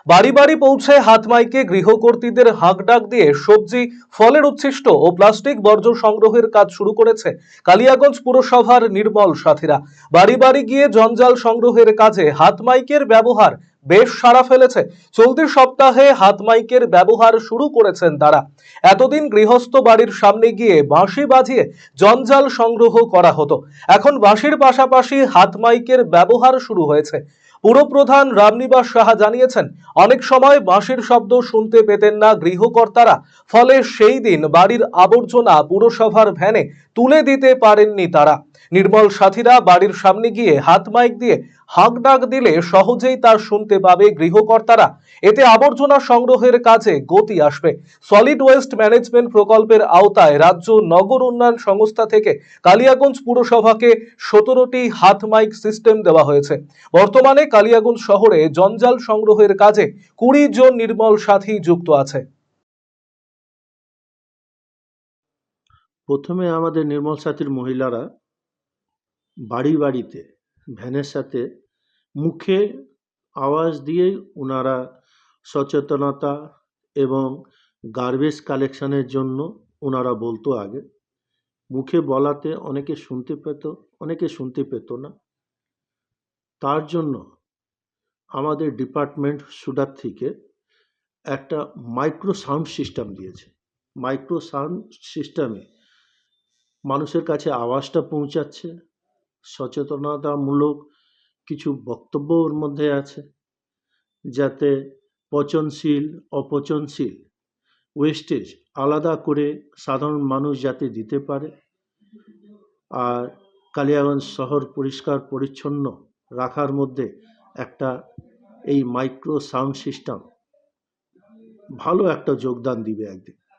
বাড়ি বাড়ি পৌঁছে হাতমাইকে গৃহকর্তীদের হাঁকডাক দিয়ে সবজি, ফলের উচ্ছিষ্ট ও প্লাস্টিক বর্জ্য সংগ্রহের কাজ শুরু করেছে কালিয়াগঞ্জ পুরসভার নির্মল সাথীরা। বাড়ি বাড়ি গিয়ে জঞ্জাল সংগ্রহের কাজে হাতমাইকের ব্যবহার বেশ সাড়া ফেলেছে। চলতি সপ্তাহে হাতমাইকের ব্যবহার শুরু করেছেন তারা। এতদিন গৃহস্থ বাড়ির সামনে গিয়ে বাঁশি বাজিয়ে জঞ্জাল সংগ্রহ করা হতো, এখন বাঁশির পাশাপাশি হাতমাইকের ব্যবহার শুরু হয়েছে। পুরপ্রধান রামনিবাস সাহা জানিয়েছেন, অনেক সময় বাঁশির শব্দ শুনতে পেতেন না গৃহকর্তারা, ফলে সেই দিন বাড়ির আবর্জনা পুরসভার ভ্যানে তুলে দিতে পারেননি তারা। নির্মল সাথীরা বাড়ির সামনে গিয়ে হাত মাইক দিয়ে হাঁক ডাক দিলে সহজেই তা শুনতে পাবে গৃহকর্তারা। এতে আবর্জনা সংগ্রহের কাজে গতি আসবে। সলিড ওয়েস্ট ম্যানেজমেন্ট প্রকল্পের আওতায় রাজ্য নগর উন্নয়ন সংস্থা থেকে কালিয়াগঞ্জ পুরসভাকে 17টি হাত মাইক সিস্টেম দেওয়া হয়েছে। বর্তমানে কালিয়াগঞ্জ শহরে জঞ্জাল সংগ্রহের কাজে 20 জন নির্মল সাথী যুক্ত আছে। প্রথমে আমাদের নির্মল সাথীর মহিলারা বাড়ি বাড়িতে ভ্যানের সাথে মুখে আওয়াজ দিয়ে ওনারা সচেতনতা এবং গার্বেজ কালেকশনের জন্য ওনারা বলতো। আগে মুখে বলাতে অনেকে শুনতে পেত, অনেকে শুনতে পেত না। তার জন্য আমাদের ডিপার্টমেন্ট সুডার থেকে একটা মাইক্রো সাউন্ড সিস্টেম দিয়েছে। মাইক্রো সাউন্ড সিস্টেমে মানুষের কাছে আওয়াজটা পৌঁছাচ্ছে, সচেতনতামূলক কিছু বক্তব্য ওর মধ্যে আছে, যাতে পচনশীল অপচনশীল ওয়েস্টেজ আলাদা করে সাধারণ মানুষ যাতে দিতে পারে, আর কালিয়াগঞ্জ শহর পরিষ্কার পরিচ্ছন্ন রাখার মধ্যে একটা এই মাইক্রো সাউন্ড সিস্টেম ভালো একটা যোগদান দিবে একদিন।